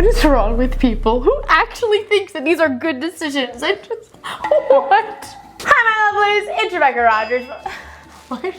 What is wrong with people who actually thinks that these are good decisions? I just, what? Hi, my lovelies, it's Rebecca Rogers. What?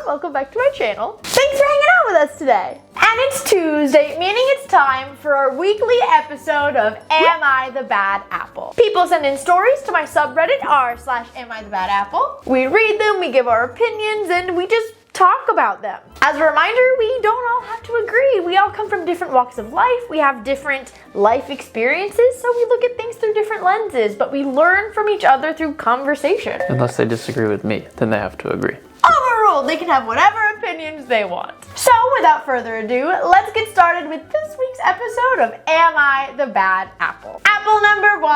Welcome back to my channel. Thanks for hanging out with us today. And it's Tuesday, meaning it's time for our weekly episode of Am I the Bad Apple? People send in stories to my subreddit r/Am I the Bad Apple. We read them, we give our opinions, and we just talk about them. As a reminder, we don't all have to agree. We all come from different walks of life. We have different life experiences, so we look at things through different lenses, but we learn from each other through conversation. Unless they disagree with me, then they have to agree. Overruled, they can have whatever opinions they want. So without further ado, let's get started with this week's episode of Am I the Bad Apple? Apple number 1.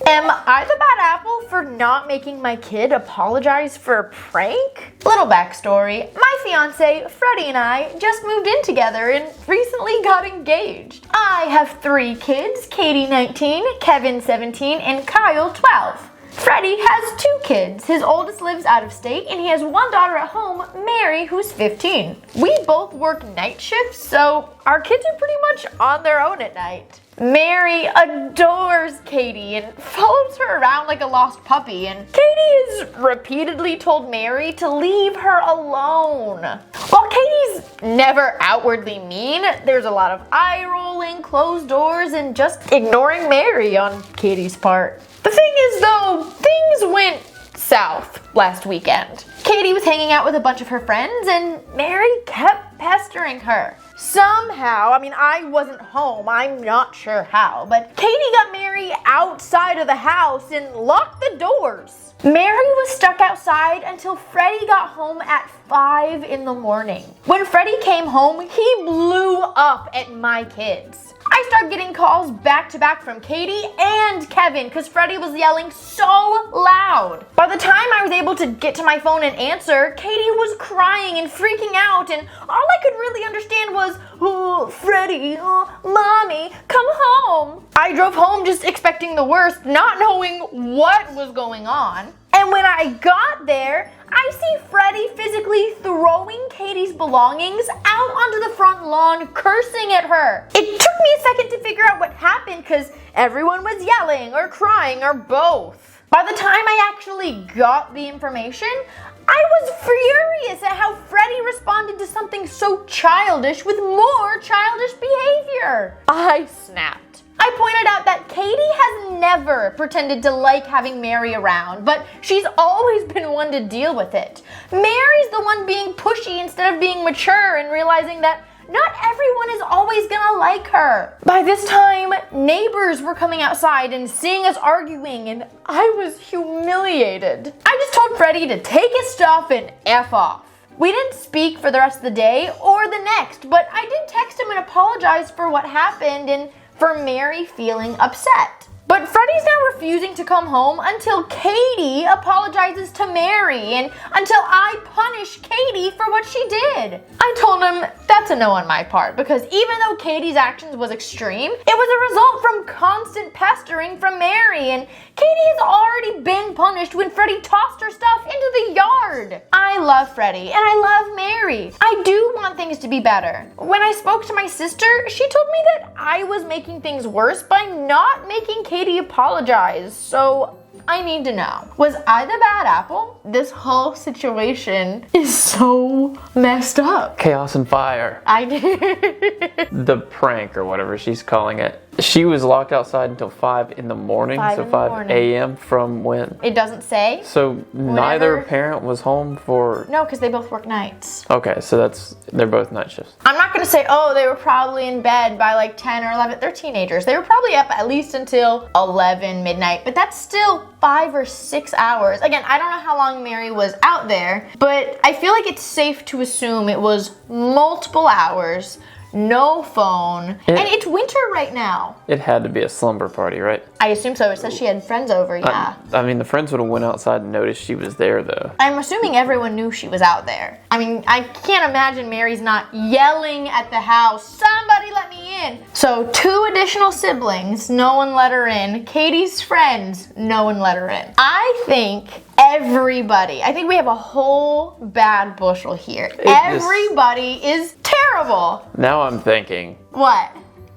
Am I the bad apple for not making my kid apologize for a prank? Little backstory. My fiance, Freddie, and I just moved in together and recently got engaged. I have 3 kids, Katie 19, Kevin 17, and Kyle 12. Freddie has 2 kids. His oldest lives out of state, and he has 1 daughter at home, Mary, who's 15. We both work night shifts, so our kids are pretty much on their own at night. Mary adores Katie and follows her around like a lost puppy, and Katie has repeatedly told Mary to leave her alone. While Katie's never outwardly mean, there's a lot of eye rolling, closed doors, and just ignoring Mary on Katie's part. The thing is though, things went south last weekend. Katie was hanging out with a bunch of her friends and Mary kept pestering her. Somehow, I wasn't home, I'm not sure how, but Katie got Mary outside of the house and locked the doors. Mary was stuck outside until Freddie got home at 5 in the morning. When Freddie came home, he blew up at my kids. I started getting calls back to back from Katie and Kevin because Freddie was yelling so loud. By the time I was able to get to my phone and answer, Katie was crying and freaking out, and all I could really understand was, "Oh, Freddie, oh, Mommy, come home." I drove home just expecting the worst, not knowing what was going on. And when I got there, I see Freddie physically throwing Katie's belongings out onto the front lawn, cursing at her. It took me a second to figure out what happened because everyone was yelling or crying or both. By the time I actually got the information, I was furious at how Freddie responded to something so childish with more childish behavior. I snapped. I pointed out that Katie has never pretended to like having Mary around, but she's always been one to deal with it. Mary's the one being pushy instead of being mature and realizing that not everyone is always gonna like her. By this time, neighbors were coming outside and seeing us arguing, and I was humiliated. I just told Freddie to take his stuff and F off. We didn't speak for the rest of the day or the next, but I did text him and apologize for what happened and for Mary feeling upset. But Freddie's now refusing to come home until Katie apologizes to Mary and until I punish Katie for what she did. I told him that's a no on my part because even though Katie's actions was extreme, it was a result from constant pestering from Mary, and Katie has already been punished when Freddie tossed her stuff into the yard. I love Freddie and I love Mary. I do want things to be better. When I spoke to my sister, she told me that I was making things worse by not making Katie apologize, so I need to know. Was I the bad apple? This whole situation is so messed up. Chaos and fire. I did. The prank or whatever she's calling it. She was locked outside until 5 in the morning, 5 a.m. from when? It doesn't say. So neither parent was home for... No, because they both work nights. Okay, so they're both night shifts. I'm not going to say, oh, they were probably in bed by like 10 or 11. They're teenagers. They were probably up at least until 11 midnight, but that's still 5 or 6 hours. Again, I don't know how long Mary was out there, but I feel like it's safe to assume it was multiple hours. No phone, and it's winter right now. It had to be a slumber party, right? I assume so. It says she had friends over, yeah. The friends would have went outside and noticed she was there, though. I'm assuming everyone knew she was out there. I can't imagine Mary's not yelling at the house, "Somebody let me in." So 2 additional siblings, no one let her in. Katie's friends, no one let her in. I think we have a whole bad bushel here. Everybody is terrible. Now I'm thinking. What?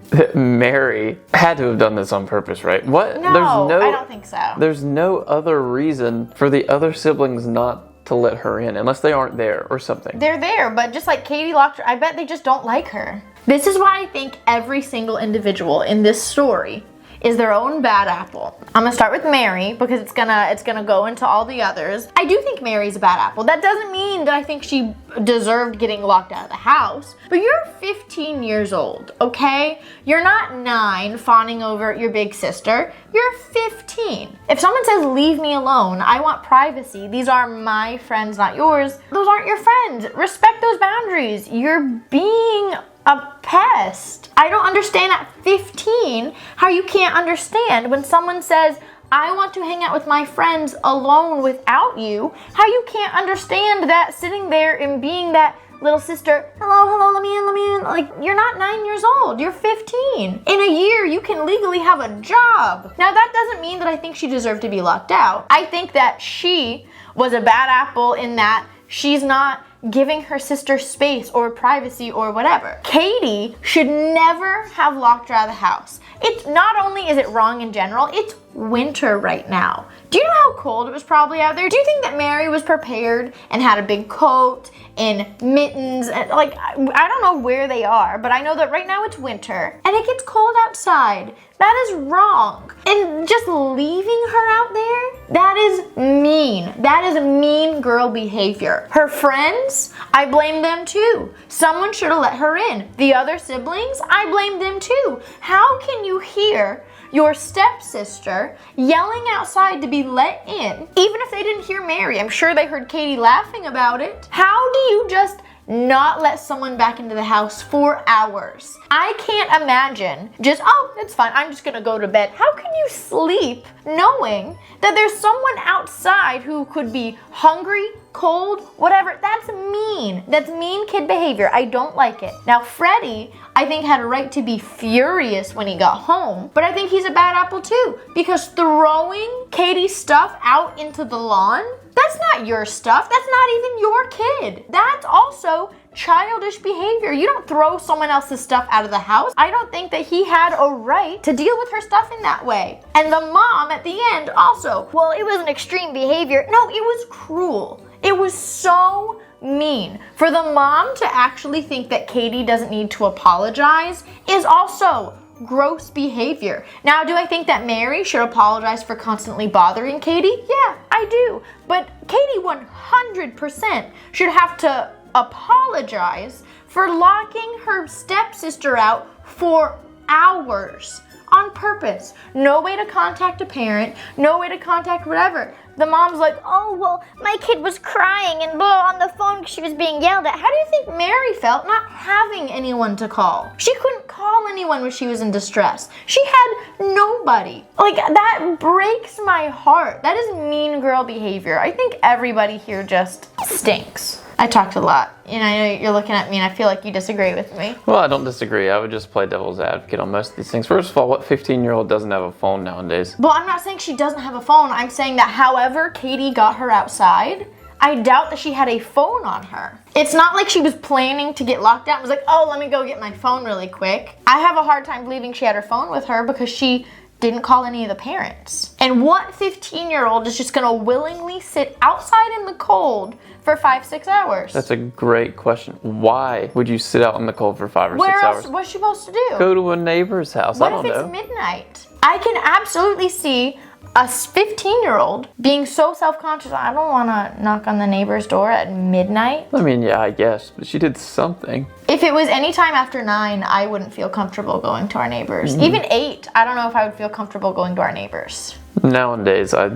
that Mary had to have done this on purpose, right? What? No, I don't think so. There's no other reason for the other siblings not to let her in, unless they aren't there or something. They're there, but just like Katie locked her, I bet they just don't like her. This is why I think every single individual in this story is their own bad apple. I'm gonna start with Mary because it's gonna go into all the others. I do think Mary's a bad apple. That doesn't mean that I think she deserved getting locked out of the house, but you're 15 years old, okay? You're not 9 fawning over your big sister. You're 15. If someone says, leave me alone, I want privacy, these are my friends, not yours, those aren't your friends. Respect those boundaries. You're being a pest. I don't understand at 15 how you can't understand when someone says, I want to hang out with my friends alone without you, how you can't understand that sitting there and being that little sister, hello, let me in. Like, you're not 9 years old, you're 15. In a year, you can legally have a job. Now, that doesn't mean that I think she deserved to be locked out. I think that she was a bad apple in that she's not giving her sister space or privacy or whatever. Katie should never have locked her out of the house. It's not only is it wrong in general, it's winter right now. Do you know how cold it was probably out there? Do you think that Mary was prepared and had a big coat and mittens? And, like, I don't know where they are, but I know that right now it's winter and it gets cold outside. That is wrong. And just leaving her out there, that is mean. That is mean girl behavior. Her friends, I blame them too. Someone should have let her in. The other siblings, I blame them too. How can you hear your stepsister yelling outside to be let in, even if they didn't hear Mary? I'm sure they heard Katie laughing about it. How do you just not let someone back into the house for hours? I can't imagine just, oh, it's fine, I'm just gonna go to bed. How can you sleep knowing that there's someone outside who could be hungry, cold, whatever? That's mean. That's mean kid behavior. I don't like it. Now, Freddie, I think, had a right to be furious when he got home, but I think he's a bad apple too, because throwing Katie's stuff out into the lawn, that's not your stuff. That's not even your kid. That's also childish behavior. You don't throw someone else's stuff out of the house. I don't think that he had a right to deal with her stuff in that way. And the mom at the end also, well, it was an extreme behavior. No, it was cruel. It was so mean. For the mom to actually think that Katie doesn't need to apologize is also gross behavior. Now, do I think that Mary should apologize for constantly bothering Katie? Yeah, I do. But Katie 100% should have to apologize for locking her stepsister out for hours on purpose. No way to contact a parent, no way to contact whatever. The mom's like, oh, well, my kid was crying and blah on the phone because she was being yelled at. How do you think Mary felt not having anyone to call? She couldn't call anyone when she was in distress. She had nobody. Like, that breaks my heart. That is mean girl behavior. I think everybody here just stinks. I talked a lot, and I know you're looking at me, and I feel like you disagree with me. Well, I don't disagree. I would just play devil's advocate on most of these things. First of all, what 15-year-old doesn't have a phone nowadays? Well, I'm not saying she doesn't have a phone. I'm saying that however Katie got her outside, I doubt that she had a phone on her. It's not like she was planning to get locked out and was like, oh, let me go get my phone really quick. I have a hard time believing she had her phone with her because she didn't call any of the parents. And what 15-year-old is just gonna willingly sit outside in the cold for 5-6 hours? That's a great question. Why would you sit out in the cold for 5 or 6 hours? Where else? What's she supposed to do? Go to a neighbor's house. I don't know. What if it's midnight? I can absolutely see a 15-year-old being so self-conscious. I don't want to knock on the neighbor's door at midnight. I mean, yeah, I guess, but she did something. If it was any time after 9, I wouldn't feel comfortable going to our neighbors. Even 8, I don't know if I would feel comfortable going to our neighbors. Nowadays, I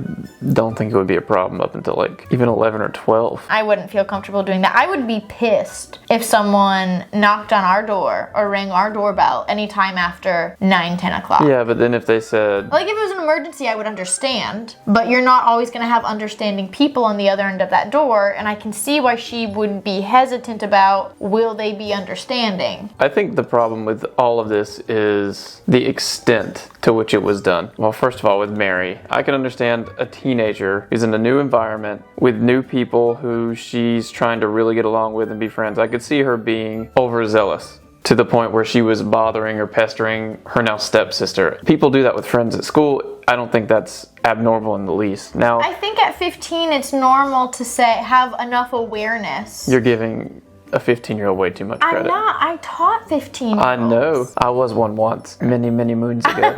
don't think it would be a problem up until like even 11 or 12. I wouldn't feel comfortable doing that. I would be pissed if someone knocked on our door or rang our doorbell anytime after 9, 10 o'clock. Yeah, but then if they said... Like, if it was an emergency, I would understand. But you're not always going to have understanding people on the other end of that door, and I can see why she would be hesitant about, will they be understanding? I think the problem with all of this is the extent to which it was done. Well, first of all, with Mary, I can understand a teenager who's in a new environment with new people who she's trying to really get along with and be friends. I could see her being overzealous. to the point where she was bothering or pestering her now stepsister. People do that with friends at school. I don't think that's abnormal in the least. Now, I think at 15 it's normal to have enough awareness. You're giving a 15-year-old way too much credit. I'm not. I taught 15-year-olds. I know. I was one once, many, many moons ago.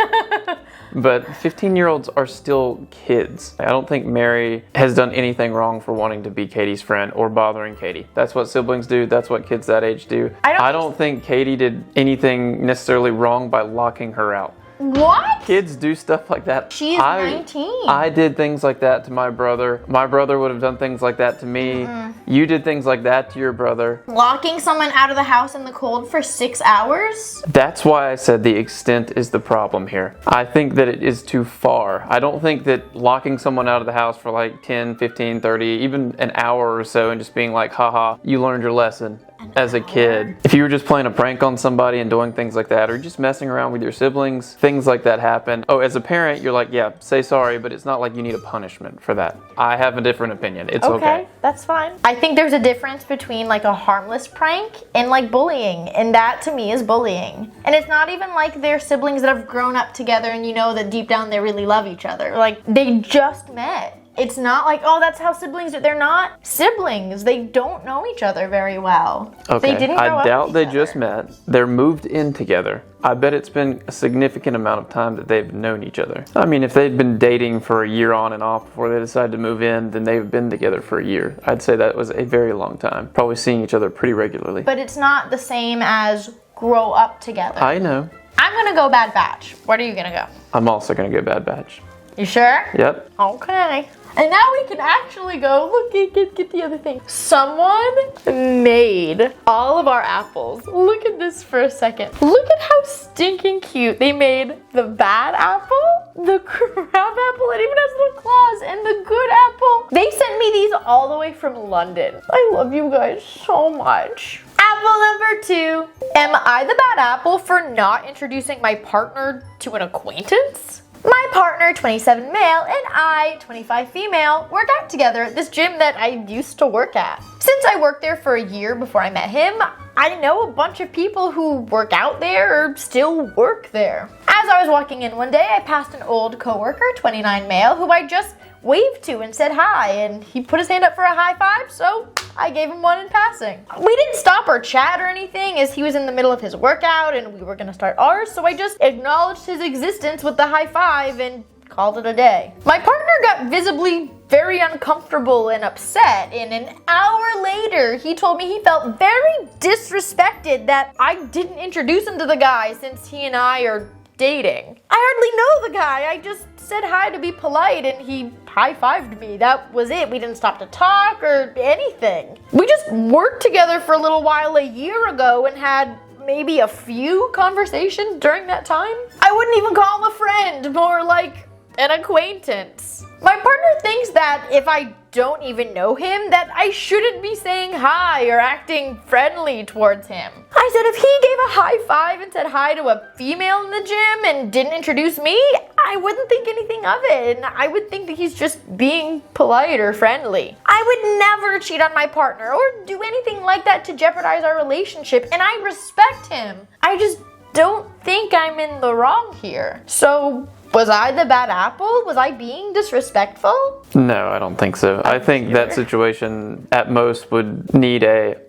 But 15-year-olds are still kids. I don't think Mary has done anything wrong for wanting to be Katie's friend or bothering Katie. That's what siblings do. That's what kids that age do. I don't think Katie did anything necessarily wrong by locking her out. What? Kids do stuff like that. She's 19. I did things like that to my brother. My brother would have done things like that to me. You did things like that to your brother. Locking someone out of the house in the cold for 6 hours? That's why I said the extent is the problem here. I think that it is too far. I don't think that locking someone out of the house for like 10, 15, 30, even an hour or so and just being like, haha, you learned your lesson. As a kid, if you were just playing a prank on somebody and doing things like that, or just messing around with your siblings, things like that happen. Oh, as a parent, you're like, yeah, say sorry, but it's not like you need a punishment for that. I have a different opinion. It's okay. That's fine. I think there's a difference between like a harmless prank and like bullying, and that to me is bullying. And it's not even like they're siblings that have grown up together and you know that deep down they really love each other. Like, they just met. It's not like, oh, that's how siblings are. They're not siblings. They don't know each other very well. Okay. They didn't grow I up doubt with they each just other. met. They're moved in together. I bet it's been a significant amount of time that they've known each other. I mean, if they'd been dating for a year on and off before they decided to move in, then they've been together for a year. I'd say that was a very long time. Probably seeing each other pretty regularly. But it's not the same as grow up together. I know. I'm gonna go Bad Batch. Where are you gonna go? I'm also gonna go Bad Batch. You sure? Yep. Okay. And now we can actually go, look, get the other thing. Someone made all of our apples. Look at this for a second. Look at how stinking cute. They made the bad apple, the crab apple, it even has little claws, and the good apple. They sent me these all the way from London. I love you guys so much. Apple number 2. Am I the bad apple for not introducing my partner to an acquaintance? My partner, 27 male, and I, 25 female, work out together at this gym that I used to work at. Since I worked there for a year before I met him, I know a bunch of people who work out there or still work there. As I was walking in one day, I passed an old coworker, 29 male, who I just waved to and said hi, and he put his hand up for a high five, so I gave him one in passing. We didn't stop or chat or anything as he was in the middle of his workout and we were gonna start ours, so I just acknowledged his existence with the high five and called it a day. My partner got visibly very uncomfortable and upset, and an hour later he told me he felt very disrespected that I didn't introduce him to the guy since he and I are dating. I hardly know the guy. I just said hi to be polite and he high-fived me. That was it. We didn't stop to talk or anything. We just worked together for a little while a year ago and had maybe a few conversations during that time. I wouldn't even call him a friend, more like an acquaintance. My partner thinks that if I don't even know him, that I shouldn't be saying hi or acting friendly towards him. I said if he gave a high five and said hi to a female in the gym and didn't introduce me, I wouldn't think anything of it, and I would think that he's just being polite or friendly. I would never cheat on my partner or do anything like that to jeopardize our relationship, and I respect him. I just don't think I'm in the wrong here. So, was I the bad apple? Was I being disrespectful? No, I don't think so. I think that situation at most would need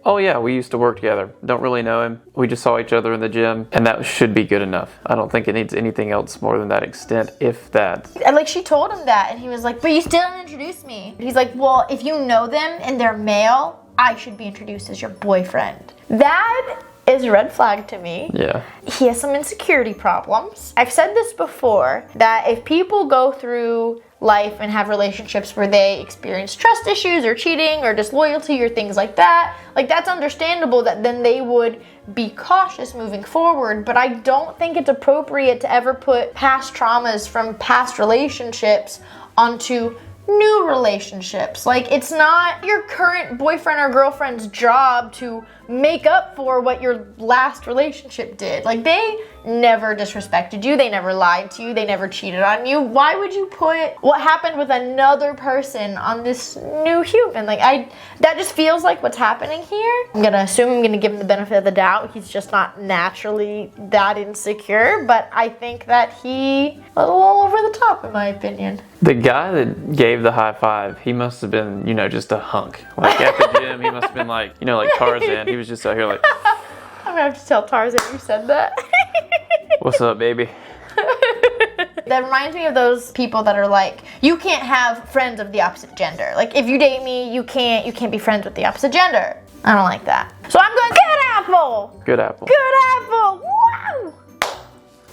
oh yeah, we used to work together. Don't really know him. We just saw each other in the gym, and that should be good enough. I don't think it needs anything else more than that extent, if that. And like, she told him that, and he was like, but you still didn't introduce me. He's like, well, if you know them and they're male, I should be introduced as your boyfriend. That is a red flag to me. Yeah. He has some insecurity problems. I've said this before, that if people go through life and have relationships where they experience trust issues or cheating or disloyalty or things like that, like, that's understandable that then they would be cautious moving forward, but I don't think it's appropriate to ever put past traumas from past relationships onto new relationships. Like, it's not your current boyfriend or girlfriend's job to make up for what your last relationship did. Like, they never disrespected you, they never lied to you, they never cheated on you. Why would you put what happened with another person on this new human? Like, that just feels like what's happening here. I'm gonna assume, I'm gonna give him the benefit of the doubt. He's just not naturally that insecure, but I think that he a little all over the top, in my opinion. The guy that gave the high five, he must have been, just a hunk. Like at the gym, he must have been like, like Tarzan. He was just out here like, I'm gonna have to tell Tarzan you said that. what's up, baby? That reminds me of those people that are like, you can't have friends of the opposite gender. Like, if you date me, you can't be friends with the opposite gender. I don't like that. So I'm going, good apple! Good apple. Good apple! Wow!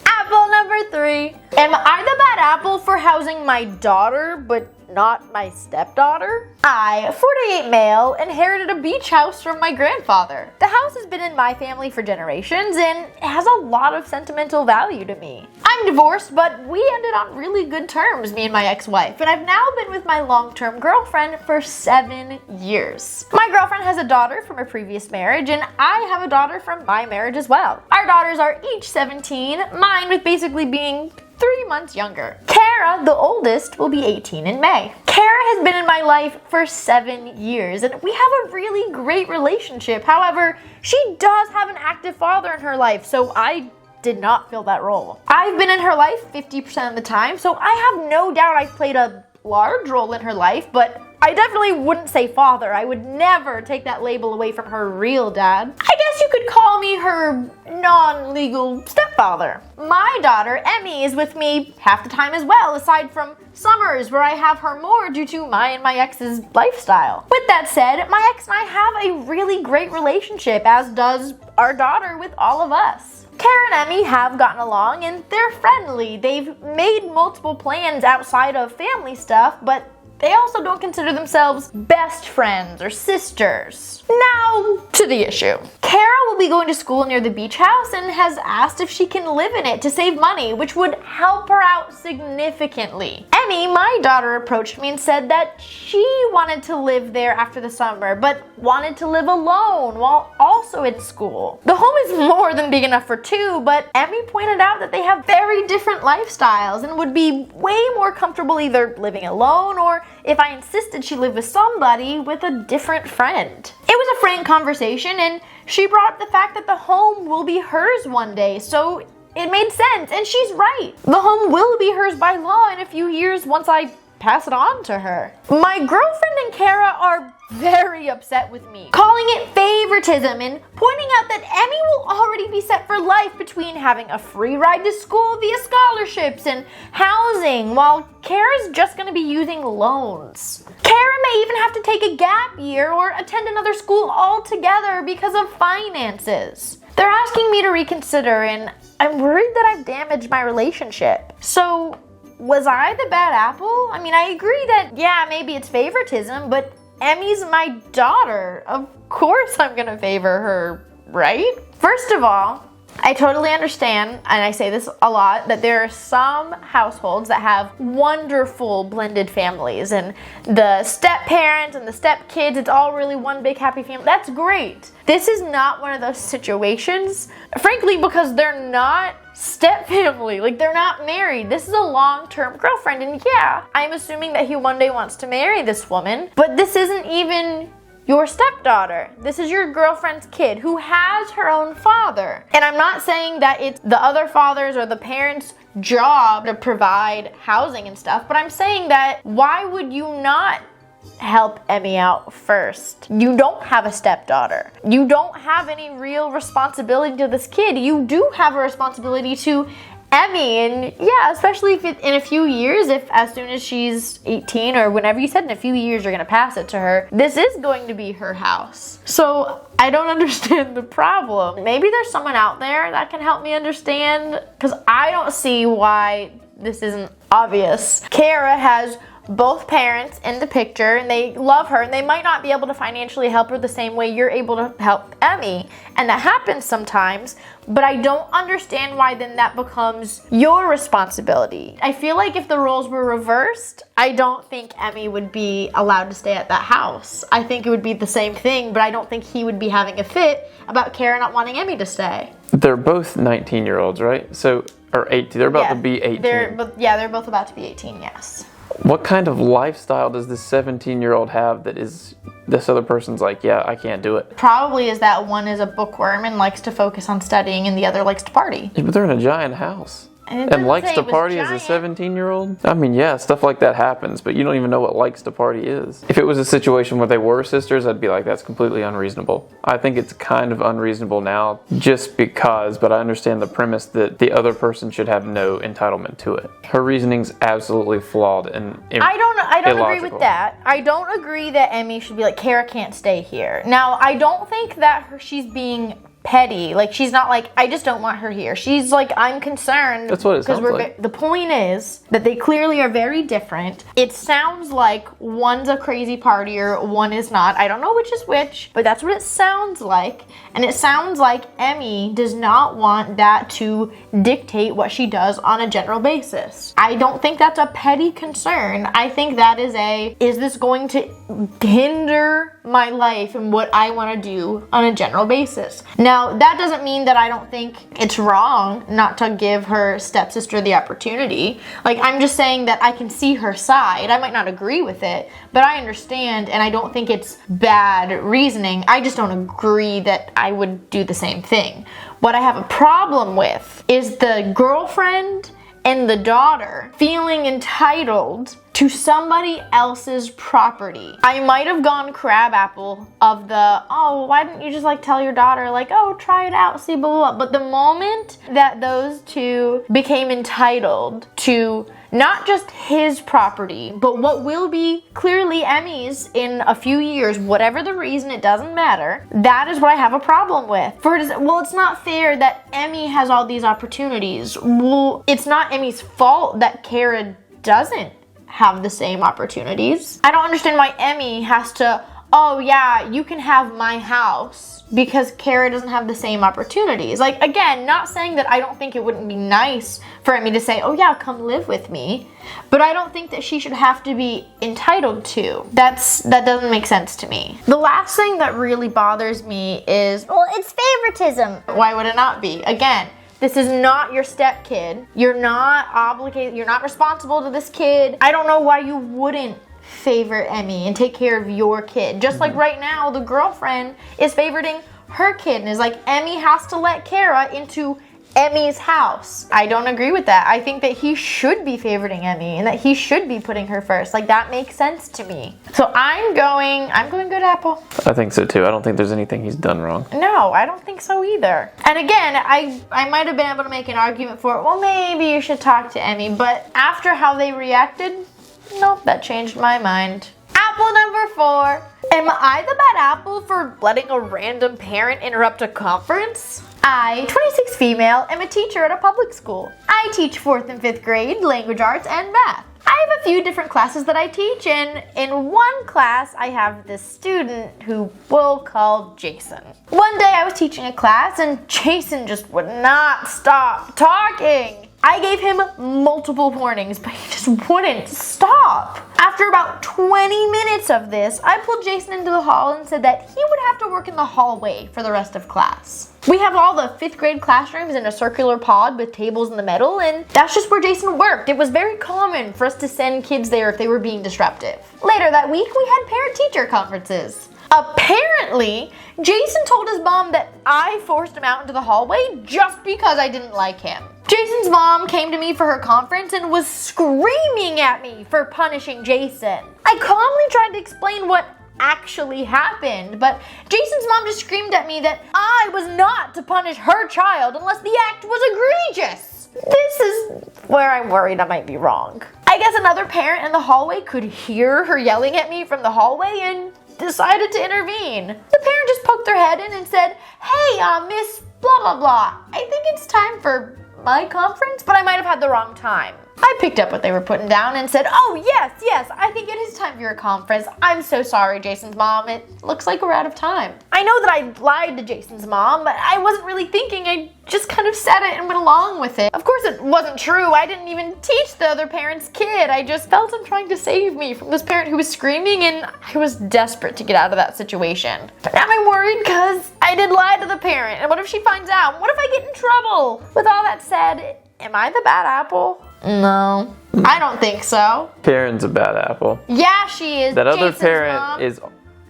Apple number 3. Am I the bad apple for housing my daughter, but not my stepdaughter? I, 48 male, inherited a beach house from my grandfather. The house has been in my family for generations and it has a lot of sentimental value to me. I'm divorced, but we ended on really good terms, me and my ex-wife, and I've now been with my long-term girlfriend for 7 years. My girlfriend has a daughter from a previous marriage, and I have a daughter from my marriage as well. Our daughters are each 17, mine with basically being 3 months younger. Kara, the oldest, will be 18 in May. Kara has been in my life for 7 years, and we have a really great relationship. However, she does have an active father in her life, so I did not fill that role. I've been in her life 50% of the time, so I have no doubt I've played a large role in her life, but I definitely wouldn't say father. I would never take that label away from her real dad. I guess you could call me her non-legal stepfather. My daughter, Emmy, is with me half the time as well, aside from summers where I have her more due to my and my ex's lifestyle. With that said, my ex and I have a really great relationship, as does our daughter with all of us. Kara and Emmy have gotten along and they're friendly. They've made multiple plans outside of family stuff, but they also don't consider themselves best friends or sisters. Now, to the issue. Kara will be going to school near the beach house and has asked if she can live in it to save money, which would help her out significantly. Emmy, my daughter, approached me and said that she wanted to live there after the summer, but wanted to live alone while also in school. The home is more than big enough for 2, but Emmy pointed out that they have very different lifestyles and would be way more comfortable either living alone or, if I insisted she live with somebody, with a different friend. It was a frank conversation, and she brought up the fact that the home will be hers one day, so it made sense, and she's right. The home will be hers by law in a few years once I pass it on to her. My girlfriend and Kara are very upset with me, calling it favoritism and pointing out that Emmy will already be set for life between having a free ride to school via scholarships and housing, while Kara's just going to be using loans. Kara may even have to take a gap year or attend another school altogether because of finances. They're asking me to reconsider, and I'm worried that I've damaged my relationship. So, was I the bad apple? I mean, I agree that, yeah, maybe it's favoritism, but Emmy's my daughter. Of course I'm gonna favor her, right? First of all, I totally understand, and I say this a lot, that there are some households that have wonderful blended families, and the step-parents and the step-kids, it's all really one big happy family. That's great. This is not one of those situations, frankly, because they're not step-family. Like, they're not married. This is a long-term girlfriend, and yeah, I'm assuming that he one day wants to marry this woman, but this isn't even your stepdaughter. This is your girlfriend's kid who has her own father. And I'm not saying that it's the other father's or the parents' job to provide housing and stuff, but I'm saying that why would you not help Emmy out first? You don't have a stepdaughter. You don't have any real responsibility to this kid. You do have a responsibility to Emmy, and yeah, especially if in a few years, if as soon as she's 18 or whenever you said in a few years you're gonna pass it to her, this is going to be her house. So I don't understand the problem. Maybe there's someone out there that can help me understand, because I don't see why this isn't obvious. Kara has both parents in the picture and they love her and they might not be able to financially help her the same way you're able to help Emmy. And that happens sometimes, but I don't understand why then that becomes your responsibility. I feel like if the roles were reversed, I don't think Emmy would be allowed to stay at that house. I think it would be the same thing, but I don't think he would be having a fit about Kara not wanting Emmy to stay. They're both 19-year-olds, right? So, or 18. They're about to be 18. They're both about to be 18, yes. What kind of lifestyle does this 17-year-old have that is this other person's like, yeah, I can't do it? Probably is that one is a bookworm and likes to focus on studying and the other likes to party. Yeah, but they're in a giant house. And likes to party as a 17-year-old? I mean, yeah, stuff like that happens, but you don't even know what likes to party is. If it was a situation where they were sisters, I'd be like, that's completely unreasonable. I think it's kind of unreasonable now just because, but I understand the premise that the other person should have no entitlement to it. Her reasoning's absolutely flawed and I don't agree illogical. with that. I don't agree that Emmy should be like, Kara can't stay here. Now, I don't think that she's being petty. Like, she's not like, I just don't want her here. She's like, I'm concerned. That's what it sounds like. The point is that they clearly are very different. It sounds like one's a crazy partier, one is not. I don't know which is which, but that's what it sounds like. And it sounds like Emmy does not want that to dictate what she does on a general basis. I don't think that's a petty concern. I think that is this going to hinder my life and what I want to do on a general basis? Now, that doesn't mean that I don't think it's wrong not to give her stepsister the opportunity. Like, I'm just saying that I can see her side. I might not agree with it, but I understand, and I don't think it's bad reasoning. I just don't agree that I would do the same thing. What I have a problem with is the girlfriend and the daughter feeling entitled to somebody else's property. I might have gone crabapple of the, oh, why didn't you just like tell your daughter like, oh, try it out, see, blah, blah, blah. But the moment that those two became entitled to not just his property, but what will be clearly Emmy's in a few years, whatever the reason, it doesn't matter. That is what I have a problem with. Well, it's not fair that Emmy has all these opportunities. Well, it's not Emmy's fault that Kara doesn't have the same opportunities. I don't understand why Emmy has to, oh yeah, you can have my house because Kara doesn't have the same opportunities. Like, again, not saying that I don't think it wouldn't be nice for Emmy to say, oh yeah, come live with me, but I don't think that she should have to be entitled to. That doesn't make sense to me. The last thing that really bothers me is, well, it's favoritism. Why would it not be? Again, this is not your stepkid. You're not obligated, you're not responsible to this kid. I don't know why you wouldn't favor Emmy and take care of your kid. Just like right now, the girlfriend is favoriting her kid and is like, Emmy has to let Kara into Emmy's house. I don't agree with that. I think that he should be favoriting Emmy and that he should be putting her first. Like, that makes sense to me. So I'm going good apple. I think so too. I don't think there's anything he's done wrong. No, I don't think so either. And again, I might have been able to make an argument for it. Well, maybe you should talk to Emmy, but after how they reacted, nope, that changed my mind. Apple number 4. Am I the bad apple for letting a random parent interrupt a conference? I, 26 female, am a teacher at a public school. I teach 4th and 5th grade, language arts, and math. I have a few different classes that I teach, and in one class, I have this student who we'll call Jason. One day I was teaching a class, and Jason just would not stop talking. I gave him multiple warnings, but he just wouldn't stop. After about 20 minutes of this, I pulled Jason into the hall and said that he would have to work in the hallway for the rest of class. We have all the 5th grade classrooms in a circular pod with tables in the middle, and that's just where Jason worked. It was very common for us to send kids there if they were being disruptive. Later that week, we had parent-teacher conferences. Apparently, Jason told his mom that I forced him out into the hallway just because I didn't like him. Jason's mom came to me for her conference and was screaming at me for punishing Jason. I calmly tried to explain what actually happened, but Jason's mom just screamed at me that I was not to punish her child unless the act was egregious. This is where I'm worried I might be wrong. I guess another parent in the hallway could hear her yelling at me from the hallway and decided to intervene. The parent just poked their head in and said, hey, Miss blah, blah, blah. I think it's time for my conference, but I might have had the wrong time. I picked up what they were putting down and said, oh yes, I think it is time for your conference. I'm so sorry, Jason's mom. It looks like we're out of time. I know that I lied to Jason's mom, but I wasn't really thinking. I just kind of said it and went along with it. Of course it wasn't true. I didn't even teach the other parent's kid. I just felt him trying to save me from this parent who was screaming, and I was desperate to get out of that situation. But now I'm worried because I did lie to the parent. And what if she finds out? What if I get in trouble? With all that said, am I the bad apple? No, I don't think so. Karen's a bad apple. Yeah, she is. That other Jason's parent mom is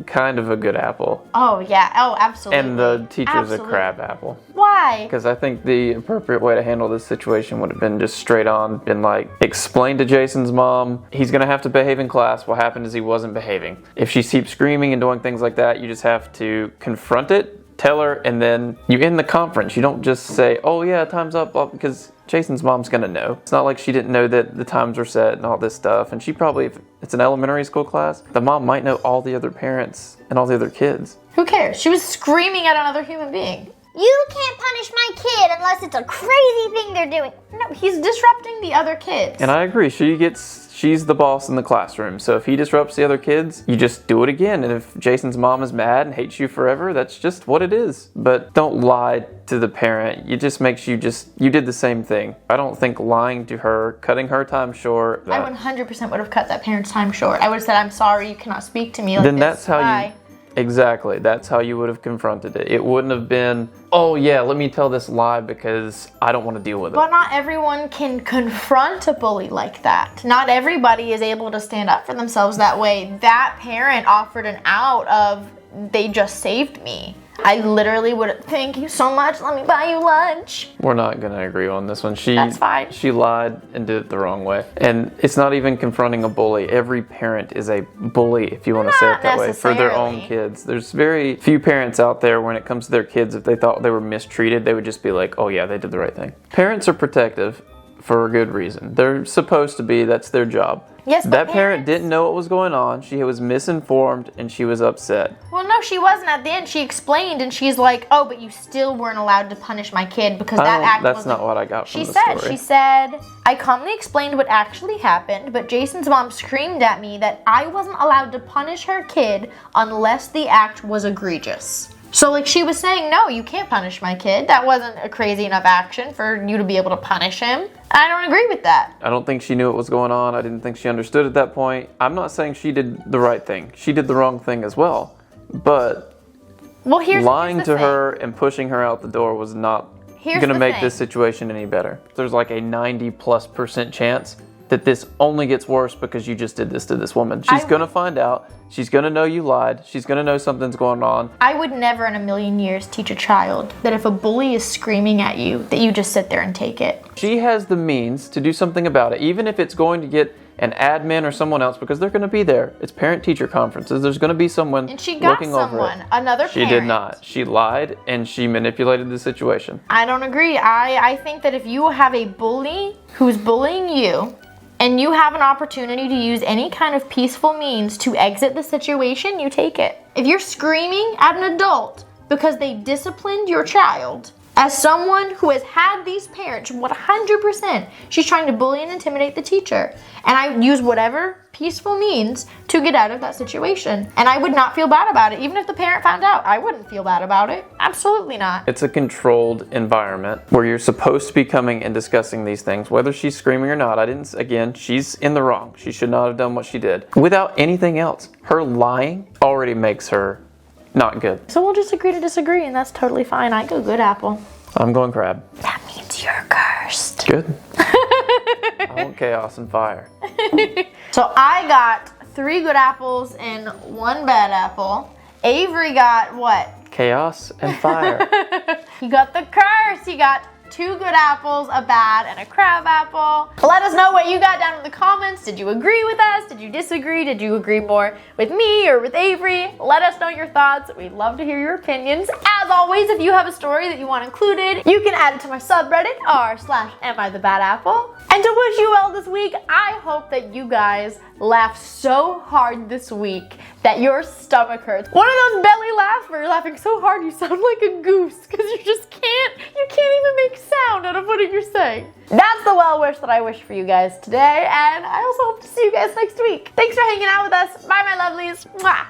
kind of a good apple. Oh, yeah. Oh, absolutely. And the teacher's Absolutely. a crab apple. Why? Because I think the appropriate way to handle this situation would have been just straight on, been like, explain to Jason's mom, he's going to have to behave in class. What happened is he wasn't behaving. If she keeps screaming and doing things like that, you just have to confront it, tell her, and then you end the conference. You don't just say, oh yeah, time's up, because Jason's mom's gonna know. It's not like she didn't know that the times were set and all this stuff. And she probably, if it's an elementary school class, the mom might know all the other parents and all the other kids. Who cares? She was screaming at another human being. You can't punish my kid unless it's a crazy thing they're doing. No, he's disrupting the other kids. And I agree, she's the boss in the classroom. So if he disrupts the other kids, you just do it again. And if Jason's mom is mad and hates you forever, that's just what it is. But don't lie to the parent. It just makes you did the same thing. I don't think lying to her, cutting her time short. I 100% would have cut that parent's time short. I would have said, I'm sorry, you cannot speak to me like then this. That's how Bye. Exactly. That's how you would have confronted it. It wouldn't have been, oh yeah, let me tell this lie because I don't want to deal with it. But not everyone can confront a bully like that. Not everybody is able to stand up for themselves that way. That parent offered an out of, they just saved me. I literally would, thank you so much, let me buy you lunch. We're not going to agree on this one. That's fine. She lied and did it the wrong way. And it's not even confronting a bully. Every parent is a bully, if you want to say it that way, for their own kids. There's very few parents out there when it comes to their kids, if they thought they were mistreated, they would just be like, oh yeah, they did the right thing. Parents are protective for a good reason. They're supposed to be, that's their job. Yes, but that parent didn't know what was going on. She was misinformed and she was upset. Well, no, she wasn't at the end. She explained and she's like, oh, but you still weren't allowed to punish my kid because that act That's not what I got from the story. She said, I calmly explained what actually happened, but Jason's mom screamed at me that I wasn't allowed to punish her kid unless the act was egregious. So like she was saying, no, you can't punish my kid. That wasn't a crazy enough action for you to be able to punish him. I don't agree with that. I don't think she knew what was going on. I didn't think she understood at that point. I'm not saying she did the right thing. She did the wrong thing as well. But lying to her and pushing her out the door was not going to make this situation any better. There's like a 90+% chance that this only gets worse because you just did this to this woman. She's going to find out. She's going to know you lied. She's going to know something's going on. I would never in a million years teach a child that if a bully is screaming at you, that you just sit there and take it. She has the means to do something about it, even if it's going to get an admin or someone else, because they're going to be there. It's parent-teacher conferences. There's going to be someone and she got looking over it. Another parent. She did not. She lied and she manipulated the situation. I don't agree. I think that if you have a bully who's bullying you, and you have an opportunity to use any kind of peaceful means to exit the situation, you take it. If you're screaming at an adult because they disciplined your child, as someone who has had these parents, 100%, she's trying to bully and intimidate the teacher. And I use whatever peaceful means to get out of that situation. And I would not feel bad about it. Even if the parent found out, I wouldn't feel bad about it. Absolutely not. It's a controlled environment where you're supposed to be coming and discussing these things, whether she's screaming or not. Again, she's in the wrong. She should not have done what she did. Without anything else, her lying already makes her not good. So we'll just agree to disagree, and that's totally fine. I go good apple. I'm going crab. That means you're cursed. Good. I want chaos and fire. So I got 3 good apples and 1 bad apple. Avery got what? Chaos and fire. He got the curse. He got 2 good apples, a bad, and a crab apple. Let us know what you got down in the comments. Did you agree with us? Did you disagree? Did you agree more with me or with Avery? Let us know your thoughts. We'd love to hear your opinions. As always, if you have a story that you want included, you can add it to my subreddit r/amIthebadapple. And to wish you well this week, I hope that you guys laugh so hard this week that your stomach hurts. One of those belly laughs where you're laughing so hard you sound like a goose because you can't even make sound at out of what you're saying. That's the well wish that I wish for you guys today, and I also hope to see you guys next week. Thanks for hanging out with us. Bye, my lovelies. Mwah.